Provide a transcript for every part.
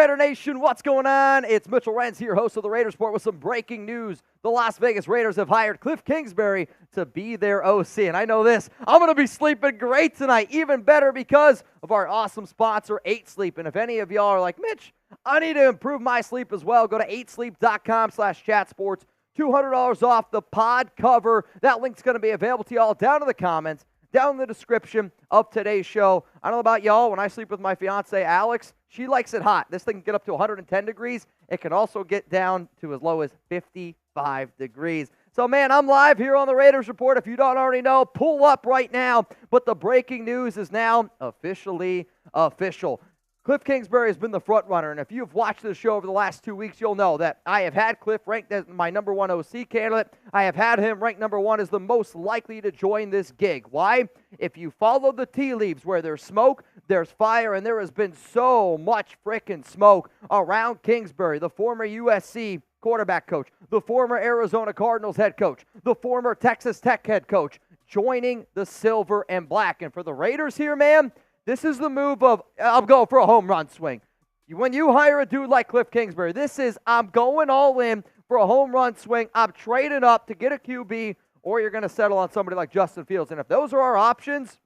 Raider Nation, what's going on? It's Mitchell Renz here, host of the Raiders Report, with some breaking news. The Las Vegas Raiders have hired Kliff Kingsbury to be their OC. And I know this, I'm going to be sleeping great tonight, even better because of our awesome sponsor, 8 Sleep. And if any of y'all are like, Mitch, I need to improve my sleep as well, go to 8sleep.com/chatsports. $200 off the pod cover. That link's going to be available to y'all down in the comments, down in the description of today's show. I don't know about y'all, when I sleep with my fiance, Alex, she likes it hot. This thing can get up to 110 degrees. It can also get down to as low as 55 degrees. So, man, I'm live here on the Raiders Report. If you don't already know, pull up right now. But the breaking news is now officially official. Kliff Kingsbury has been the front runner, and if you've watched the show over the last 2 weeks, you'll know that I have had Kliff ranked as my number 1 OC candidate. I have had him ranked number 1 as the most likely to join this gig. Why? If you follow the tea leaves, where there's smoke, there's fire, and there has been so much frickin' smoke around Kingsbury, the former USC quarterback coach, the former Arizona Cardinals head coach, the former Texas Tech head coach, joining the silver and black. And for the Raiders here, man, this is the move of, I'm going for a home run swing. When you hire a dude like Kliff Kingsbury, this is, I'm going all in for a home run swing. I'm trading up to get a QB, or you're going to settle on somebody like Justin Fields. And if those are our options,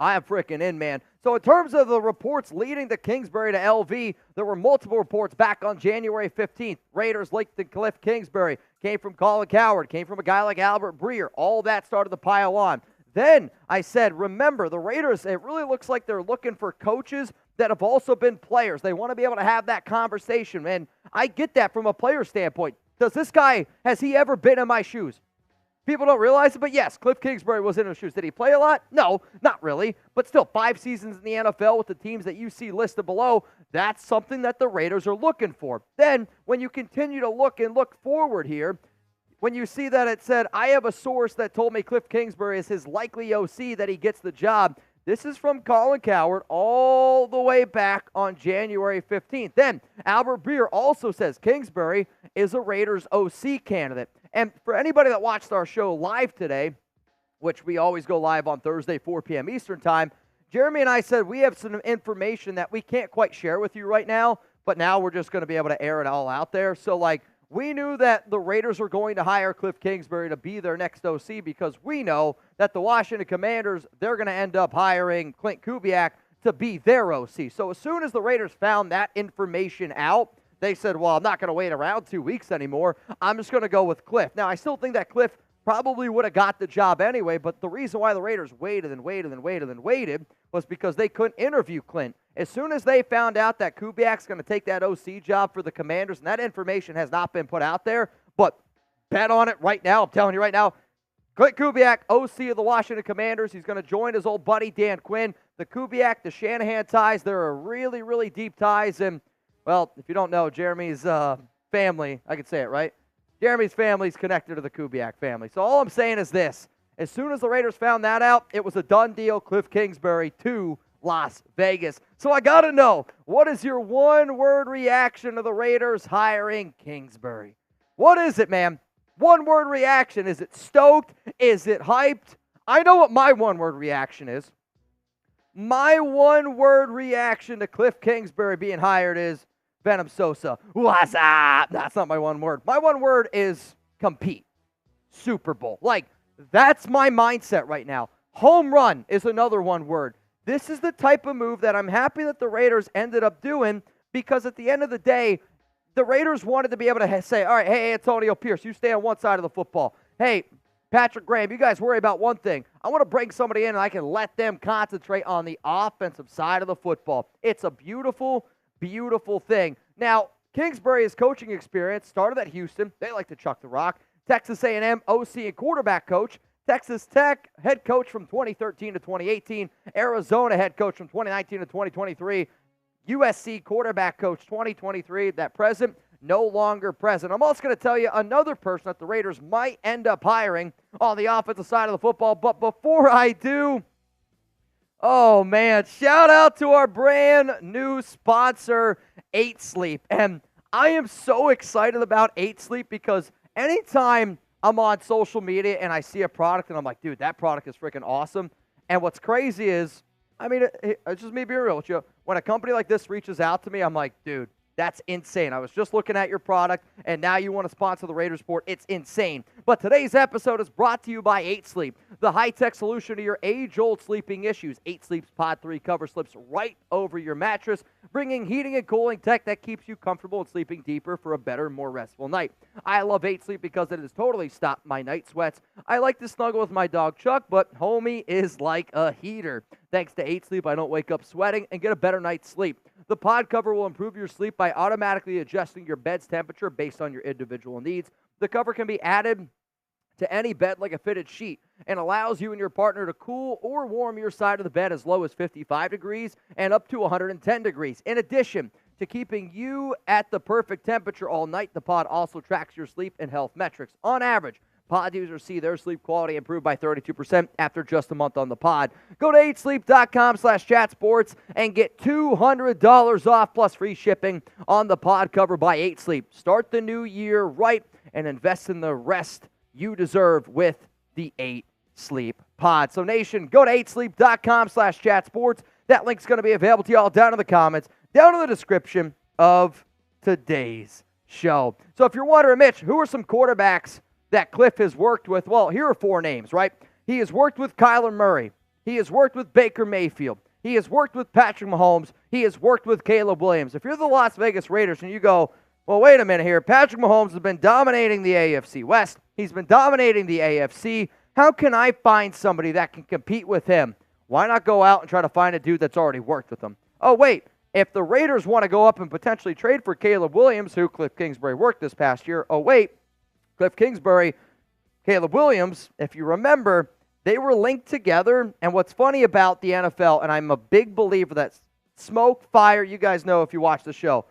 I am freaking in, man. So in terms of the reports leading to Kingsbury to LV, there were multiple reports back on January 15th. Raiders linked to Kliff Kingsbury. Came from Colin Cowherd. Came from a guy like Albert Breer. All that started to pile on. Then I said, remember, the Raiders, it really looks like they're looking for coaches that have also been players. They want to be able to have that conversation, and I get that from a player standpoint. Does this guy, has he ever been in my shoes? People don't realize it, but yes, Kliff Kingsbury was in his shoes. Did he play a lot? No, not really. But still, 5 seasons in the NFL with the teams that you see listed below, that's something that the Raiders are looking for. Then, when you continue to look forward here, when you see that it said, I have a source that told me Kliff Kingsbury is his likely OC that he gets the job. This is from Colin Cowherd all the way back on January 15th. Then Albert Breer also says Kingsbury is a Raiders OC candidate. And for anybody that watched our show live today, which we always go live on Thursday, 4 p.m. Eastern time, Jeremy and I said we have some information that we can't quite share with you right now, but now we're just going to be able to air it all out there. So, we knew that the Raiders were going to hire Kliff Kingsbury to be their next OC because we know that the Washington Commanders, they're going to end up hiring Klint Kubiak to be their OC. So as soon as the Raiders found that information out, they said, well, I'm not going to wait around 2 weeks anymore. I'm just going to go with Kliff. Now, I still think that Kliff probably would have got the job anyway, but the reason why the Raiders waited was because they couldn't interview Klint. As soon as they found out that Kubiak's going to take that OC job for the Commanders, and that information has not been put out there, but bet on it right now. I'm telling you right now, Klint Kubiak, OC of the Washington Commanders. He's going to join his old buddy Dan Quinn. The Kubiak, the Shanahan ties, there are really, really deep ties. And, well, if you don't know, Jeremy's family, I can say it, right? Jeremy's family is connected to the Kubiak family. So all I'm saying is this. As soon as the Raiders found that out, it was a done deal, Kliff Kingsbury to Las Vegas. So I got to know, what is your one-word reaction to the Raiders hiring Kingsbury? What is it, man? One-word reaction. Is it stoked? Is it hyped? I know what my one-word reaction is. My one-word reaction to Kliff Kingsbury being hired is Venom Sosa. What's up? That's not my one word. My one word is compete. Super Bowl. That's my mindset right now. Home run is another one word. This is the type of move that I'm happy that the Raiders ended up doing because at the end of the day, the Raiders wanted to be able to say, all right, hey, Antonio Pierce, you stay on one side of the football. Hey, Patrick Graham, you guys worry about one thing. I want to bring somebody in and I can let them concentrate on the offensive side of the football. It's a beautiful, beautiful thing. Now, Kingsbury's coaching experience started at Houston. They like to chuck the rock. Texas A&M OC and quarterback coach. Texas Tech head coach from 2013 to 2018. Arizona head coach from 2019 to 2023. USC quarterback coach 2023. That present, no longer present. I'm also going to tell you another person that the Raiders might end up hiring on the offensive side of the football. But before I do, oh, man, shout out to our brand new sponsor, 8 Sleep. And I am so excited about 8 Sleep because anytime I'm on social media and I see a product and I'm like, dude, that product is freaking awesome. And what's crazy is I mean, it's just me being real with you. When a company like this reaches out to me, I'm like, dude, that's insane. I was just looking at your product, and now you want to sponsor the Raiders Report. It's insane. But today's episode is brought to you by 8 Sleep, the high-tech solution to your age-old sleeping issues. 8 Sleep's Pod 3 cover slips right over your mattress, bringing heating and cooling tech that keeps you comfortable and sleeping deeper for a better, more restful night. I love 8 Sleep because it has totally stopped my night sweats. I like to snuggle with my dog Chuck, but homie is like a heater. Thanks to 8 Sleep, I don't wake up sweating and get a better night's sleep. The pod cover will improve your sleep by automatically adjusting your bed's temperature based on your individual needs. The cover can be added to any bed like a fitted sheet and allows you and your partner to cool or warm your side of the bed as low as 55 degrees and up to 110 degrees. In addition to keeping you at the perfect temperature all night, the pod also tracks your sleep and health metrics. On average, pod users see their sleep quality improve by 32% after just a month on the pod. Go to 8sleep.com/chatsports and get $200 off plus free shipping on the pod cover by 8 Sleep. Start the new year right and invest in the rest you deserve with the 8 Sleep pod. So nation, go to 8sleep.com/chatsports. That link's going to be available to y'all down in the comments, down in the description of today's show. So if you're wondering, Mitch, who are some quarterbacks that Kliff has worked with? Well, here are 4 names, right? He has worked with Kyler Murray. He has worked with Baker Mayfield. He has worked with Patrick Mahomes. He has worked with Caleb Williams. If you're the Las Vegas Raiders and you go, well, wait a minute here, Patrick Mahomes has been dominating the AFC West. He's been dominating the AFC. How can I find somebody that can compete with him? Why not go out and try to find a dude that's already worked with him? Oh, wait, if the Raiders want to go up and potentially trade for Caleb Williams, who Kliff Kingsbury worked this past year, oh, wait, Kliff Kingsbury, Caleb Williams, if you remember, they were linked together. And what's funny about the NFL, and I'm a big believer that smoke, fire, you guys know if you watch the show,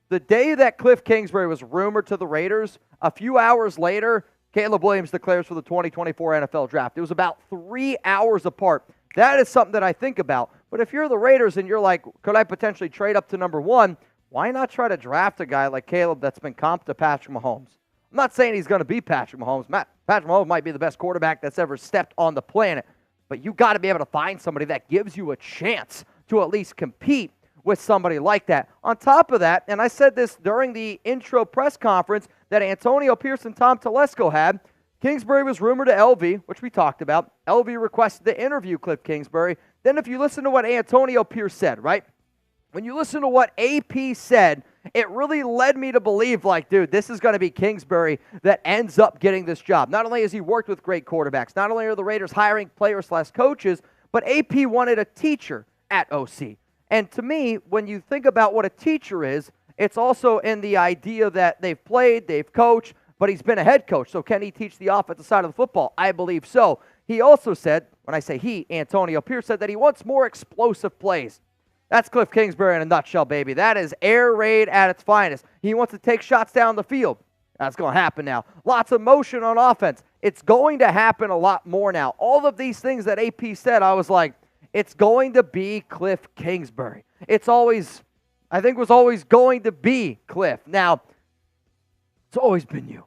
the day that Kliff Kingsbury was rumored to the Raiders, a few hours later, Caleb Williams declares for the 2024 NFL Draft. It was about 3 hours apart. That is something that I think about. But if you're the Raiders and you're like, could I potentially trade up to number 1, why not try to draft a guy like Caleb that's been comped to Patrick Mahomes? I'm not saying he's going to be Patrick Mahomes. Patrick Mahomes might be the best quarterback that's ever stepped on the planet, but you got to be able to find somebody that gives you a chance to at least compete with somebody like that. On top of that, and I said this during the intro press conference that Antonio Pierce and Tom Telesco had, Kingsbury was rumored to LV, which we talked about. LV requested to interview Kliff Kingsbury. Then if you listen to what Antonio Pierce said, right? When you listen to what AP said, it really led me to believe, like, dude, this is going to be Kingsbury that ends up getting this job. Not only has he worked with great quarterbacks, not only are the Raiders hiring players/coaches, but AP wanted a teacher at OC. And to me, when you think about what a teacher is, it's also in the idea that they've played, they've coached, but he's been a head coach. So can he teach the offensive side of the football? I believe so. He also said, when I say he, Antonio Pierce said that he wants more explosive plays. That's Kliff Kingsbury in a nutshell, baby. That is air raid at its finest. He wants to take shots down the field. That's going to happen now. Lots of motion on offense. It's going to happen a lot more now. All of these things that AP said, I was like, it's going to be Kliff Kingsbury. It's always, I think, was always going to be Kliff. Now, it's always been you.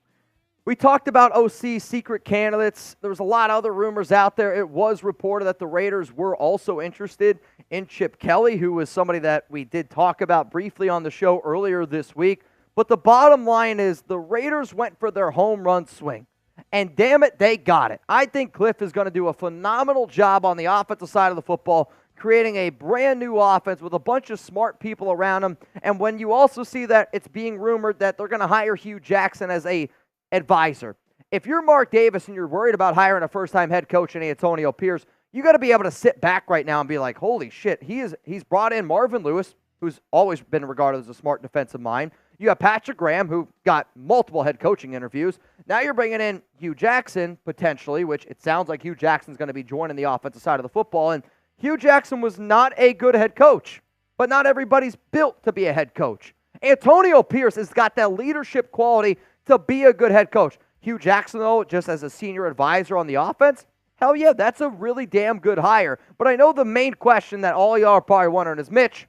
We talked about OC's secret candidates. There was a lot of other rumors out there. It was reported that the Raiders were also interested in Chip Kelly, who was somebody that we did talk about briefly on the show earlier this week. But the bottom line is the Raiders went for their home run swing. And damn it, they got it. I think Kliff is going to do a phenomenal job on the offensive side of the football, creating a brand new offense with a bunch of smart people around him. And when you also see that it's being rumored that they're going to hire Hugh Jackson as a advisor. If you're Mark Davis and you're worried about hiring a first-time head coach in Antonio Pierce, you got to be able to sit back right now and be like, holy shit, he's brought in Marvin Lewis, who's always been regarded as a smart defensive mind. You have Patrick Graham, who got multiple head coaching interviews. Now you're bringing in Hugh Jackson, potentially, which it sounds like Hugh Jackson's going to be joining the offensive side of the football. And Hugh Jackson was not a good head coach, but not everybody's built to be a head coach. Antonio Pierce has got that leadership quality to be a good head coach. Hugh Jackson, though, just as a senior advisor on the offense, hell yeah, that's a really damn good hire. But I know the main question that all y'all are probably wondering is, Mitch,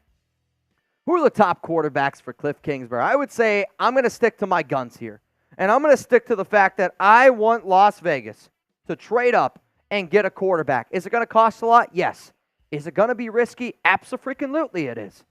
who are the top quarterbacks for Kliff Kingsbury? I would say I'm going to stick to my guns here. And I'm going to stick to the fact that I want Las Vegas to trade up and get a quarterback. Is it going to cost a lot? Yes. Is it going to be risky? Abso-freaking-lutely it is.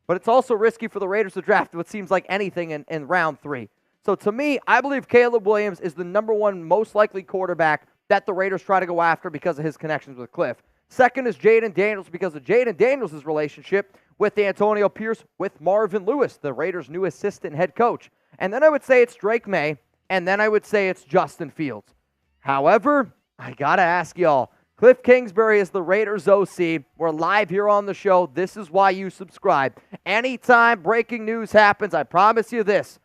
But it's also risky for the Raiders to draft what seems like anything in round 3. So to me, I believe Caleb Williams is the number 1 most likely quarterback that the Raiders try to go after because of his connections with Kliff. Second is Jayden Daniels because of Jayden Daniels' relationship with Antonio Pierce, with Marvin Lewis, the Raiders' new assistant head coach. And then I would say it's Drake May, and then I would say it's Justin Fields. However, I got to ask y'all, Kliff Kingsbury is the Raiders OC. We're live here on the show. This is why you subscribe. Anytime breaking news happens, I promise you this,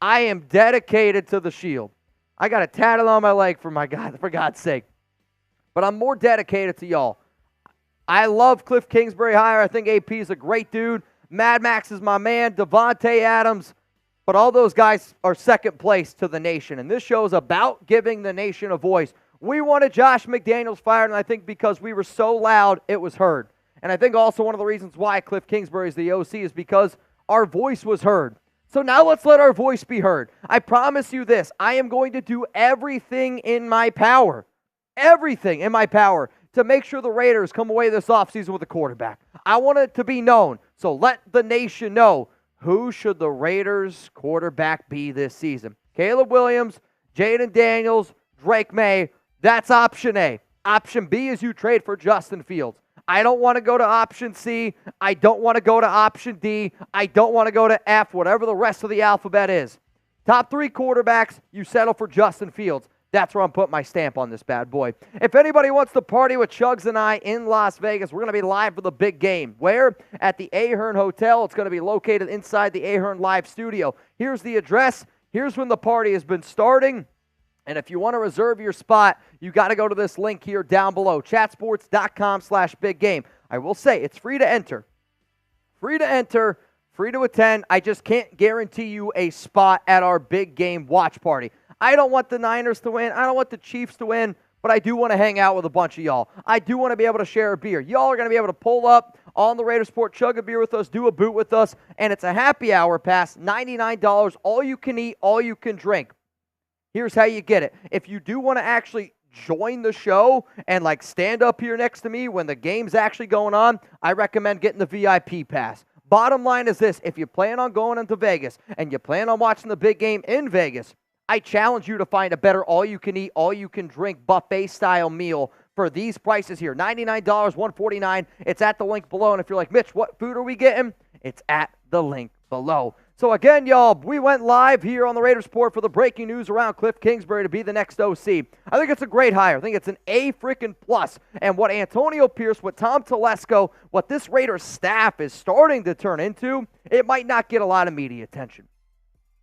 I am dedicated to the Shield. I got a tattoo on my leg for God's sake. But I'm more dedicated to y'all. I love Kliff Kingsbury hire. I think AP is a great dude. Mad Max is my man. Devontae Adams. But all those guys are second place to the nation. And this show is about giving the nation a voice. We wanted Josh McDaniels fired, and I think because we were so loud, it was heard. And I think also one of the reasons why Kliff Kingsbury is the OC is because our voice was heard. So now let's let our voice be heard. I promise you this, I am going to do everything in my power, to make sure the Raiders come away this offseason with a quarterback. I want it to be known. So let the nation know, who should the Raiders quarterback be this season? Caleb Williams, Jayden Daniels, Drake May. That's option A. Option B is you trade for Justin Fields. I don't want to go to option C. I don't want to go to option D. I don't want to go to F, whatever the rest of the alphabet is. Top 3 quarterbacks, you settle for Justin Fields. That's where I'm putting my stamp on this bad boy. If anybody wants to party with Chugs and I in Las Vegas, we're going to be live for the big game. Where? At the Ahern Hotel. It's going to be located inside the Ahern Live studio. Here's the address. Here's when the party has been starting. And if you want to reserve your spot, you got to go to this link here down below, chatsports.com/biggame. I will say it's free to enter. Free to enter, free to attend. I just can't guarantee you a spot at our big game watch party. I don't want the Niners to win. I don't want the Chiefs to win, but I do want to hang out with a bunch of y'all. I do want to be able to share a beer. Y'all are going to be able to pull up on the Raider Sport, chug a beer with us, do a boot with us, and it's a happy hour pass, $99, all you can eat, all you can drink. Here's how you get it. If you do want to actually join the show and like stand up here next to me when the game's actually going on, I recommend getting the VIP pass. Bottom line is this, if you plan on going into Vegas and you plan on watching the big game in Vegas, I challenge you to find a better all-you-can-eat, all-you-can-drink buffet-style meal for these prices here. $99, $149. It's at the link below. And if you're like, Mitch, what food are we getting? It's at the link below. So again, y'all, we went live here on the Raiders Report for the breaking news around Kliff Kingsbury to be the next OC. I think it's a great hire. I think it's an A-freaking-plus. And what Antonio Pierce, what Tom Telesco, what this Raiders staff is starting to turn into, it might not get a lot of media attention.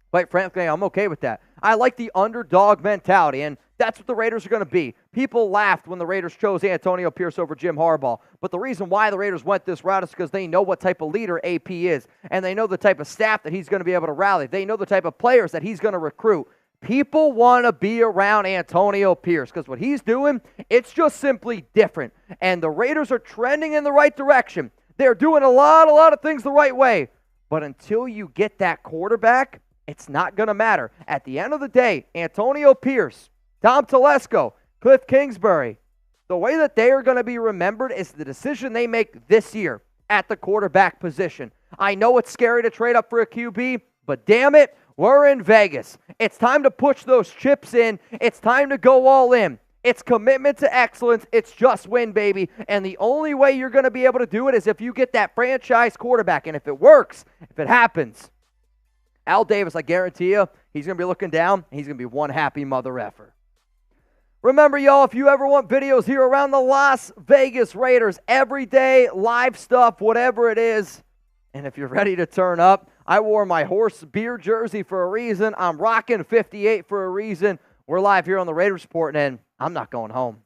Quite frankly, I'm okay with that. I like the underdog mentality, and that's what the Raiders are going to be. People laughed when the Raiders chose Antonio Pierce over Jim Harbaugh, but the reason why the Raiders went this route is because they know what type of leader AP is, and they know the type of staff that he's going to be able to rally. They know the type of players that he's going to recruit. People want to be around Antonio Pierce because what he's doing, it's just simply different, and the Raiders are trending in the right direction. They're doing a lot of things the right way, but until you get that quarterback, it's not going to matter. At the end of the day, Antonio Pierce, Tom Telesco, Kliff Kingsbury, the way that they are going to be remembered is the decision they make this year at the quarterback position. I know it's scary to trade up for a QB, but damn it, we're in Vegas. It's time to push those chips in. It's time to go all in. It's commitment to excellence. It's just win, baby. And the only way you're going to be able to do it is if you get that franchise quarterback. And if it works, if it happens, Al Davis, I guarantee you, he's going to be looking down, and he's going to be one happy mother effer. Remember, y'all, if you ever want videos here around the Las Vegas Raiders, every day, live stuff, whatever it is, and if you're ready to turn up, I wore my horse beer jersey for a reason. I'm rocking 58 for a reason. We're live here on the Raiders Report, and I'm not going home.